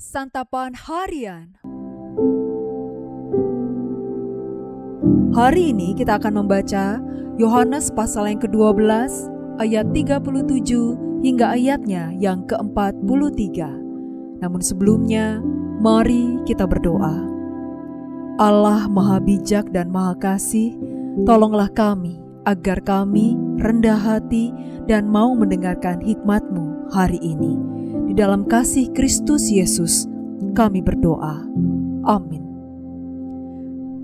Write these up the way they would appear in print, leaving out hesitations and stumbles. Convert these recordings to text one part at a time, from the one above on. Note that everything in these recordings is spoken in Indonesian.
Santapan Harian. Hari ini kita akan membaca Yohanes pasal yang ke-12 ayat 37 hingga ayatnya yang ke-43. Namun sebelumnya, mari kita berdoa. Allah Maha Bijak dan Maha Kasih, tolonglah kami agar kami rendah hati dan mau mendengarkan hikmat-Mu hari ini. Di dalam kasih Kristus Yesus, kami berdoa. Amin.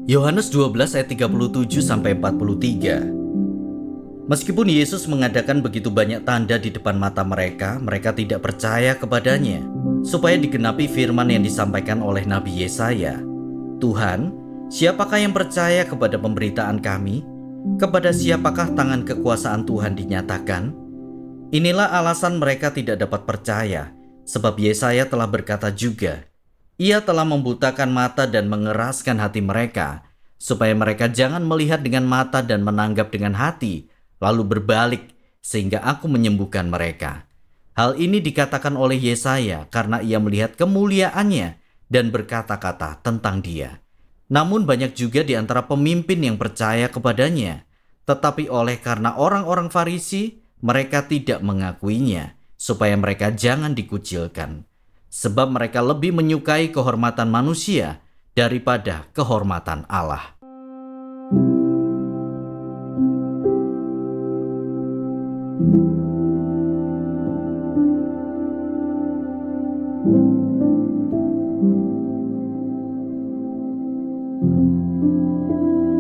Yohanes 12 ayat 37 sampai 43. Meskipun Yesus mengadakan begitu banyak tanda di depan mata mereka, mereka tidak percaya kepadanya, supaya digenapi firman yang disampaikan oleh Nabi Yesaya. Tuhan, siapakah yang percaya kepada pemberitaan kami? Kepada siapakah tangan kekuasaan Tuhan dinyatakan? Inilah alasan mereka tidak dapat percaya, sebab Yesaya telah berkata juga, Ia telah membutakan mata dan mengeraskan hati mereka, supaya mereka jangan melihat dengan mata dan menanggap dengan hati, lalu berbalik, sehingga aku menyembuhkan mereka. Hal ini dikatakan oleh Yesaya karena ia melihat kemuliaannya dan berkata-kata tentang dia. Namun banyak juga di antara pemimpin yang percaya kepadanya, tetapi oleh karena orang-orang Farisi, mereka tidak mengakuinya, supaya mereka jangan dikucilkan. Sebab mereka lebih menyukai kehormatan manusia daripada kehormatan Allah.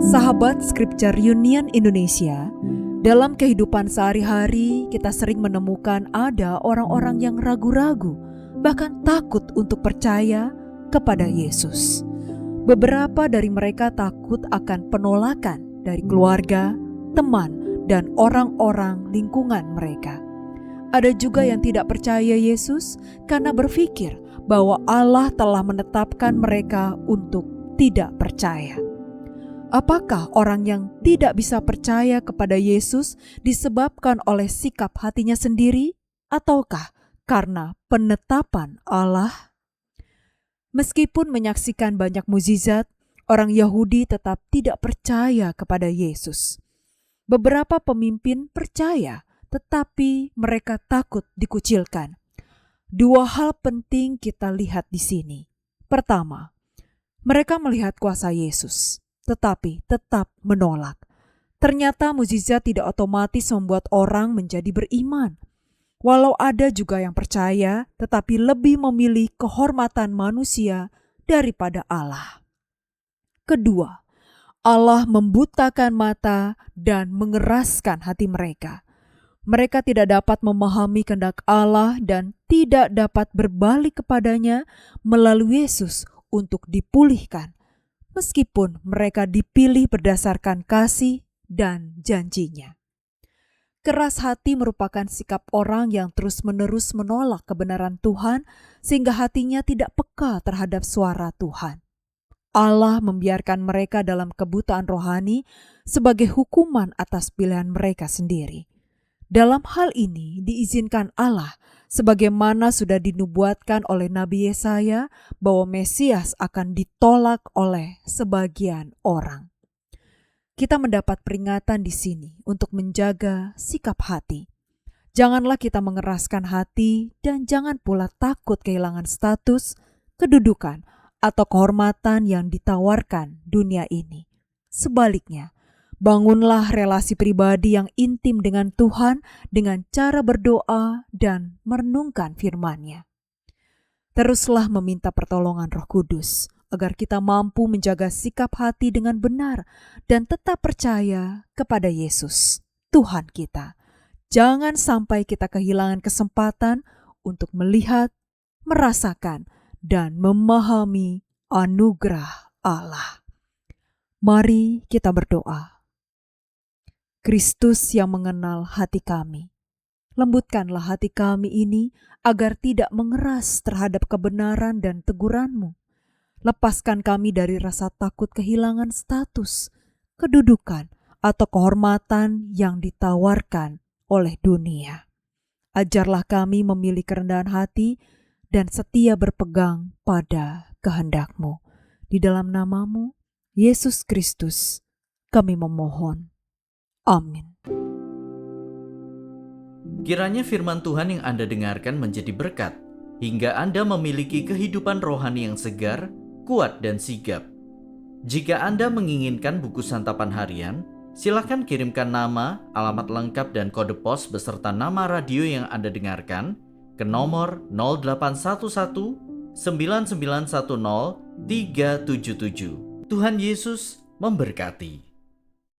Sahabat Scripture Union Indonesia, dalam kehidupan sehari-hari kita sering menemukan ada orang-orang yang ragu-ragu, bahkan takut untuk percaya kepada Yesus. Beberapa dari mereka takut akan penolakan dari keluarga, teman, dan orang-orang lingkungan mereka. Ada juga yang tidak percaya Yesus karena berpikir bahwa Allah telah menetapkan mereka untuk tidak percaya. Apakah orang yang tidak bisa percaya kepada Yesus disebabkan oleh sikap hatinya sendiri, ataukah karena penetapan Allah? Meskipun menyaksikan banyak mukjizat, orang Yahudi tetap tidak percaya kepada Yesus. Beberapa pemimpin percaya, tetapi mereka takut dikucilkan. Dua hal penting kita lihat di sini. Pertama, mereka melihat kuasa Yesus, tetapi tetap menolak. Ternyata mukjizat tidak otomatis membuat orang menjadi beriman. Walau ada juga yang percaya, tetapi lebih memilih kehormatan manusia daripada Allah. Kedua, Allah membutakan mata dan mengeraskan hati mereka. Mereka tidak dapat memahami kehendak Allah dan tidak dapat berbalik kepadanya melalui Yesus untuk dipulihkan. Meskipun mereka dipilih berdasarkan kasih dan janjinya. Keras hati merupakan sikap orang yang terus-menerus menolak kebenaran Tuhan sehingga hatinya tidak peka terhadap suara Tuhan. Allah membiarkan mereka dalam kebutaan rohani sebagai hukuman atas pilihan mereka sendiri. Dalam hal ini diizinkan Allah sebagaimana sudah dinubuatkan oleh Nabi Yesaya bahwa Mesias akan ditolak oleh sebagian orang. Kita mendapat peringatan di sini untuk menjaga sikap hati. Janganlah kita mengeraskan hati dan jangan pula takut kehilangan status, kedudukan, atau kehormatan yang ditawarkan dunia ini. Sebaliknya, bangunlah relasi pribadi yang intim dengan Tuhan dengan cara berdoa dan merenungkan firman-Nya. Teruslah meminta pertolongan Roh Kudus agar kita mampu menjaga sikap hati dengan benar dan tetap percaya kepada Yesus, Tuhan kita. Jangan sampai kita kehilangan kesempatan untuk melihat, merasakan, dan memahami anugerah Allah. Mari kita berdoa. Kristus yang mengenal hati kami, lembutkanlah hati kami ini agar tidak mengeras terhadap kebenaran dan teguran-Mu. Lepaskan kami dari rasa takut kehilangan status, kedudukan, atau kehormatan yang ditawarkan oleh dunia. Ajarlah kami memilih kerendahan hati dan setia berpegang pada kehendak-Mu. Di dalam nama-Mu, Yesus Kristus, kami memohon. Amin. Kiranya firman Tuhan yang Anda dengarkan menjadi berkat, hingga Anda memiliki kehidupan rohani yang segar, kuat, dan sigap. Jika Anda menginginkan buku santapan harian, silakan kirimkan nama, alamat lengkap, dan kode pos beserta nama radio yang Anda dengarkan ke nomor 0811 9910 377. Tuhan Yesus memberkati.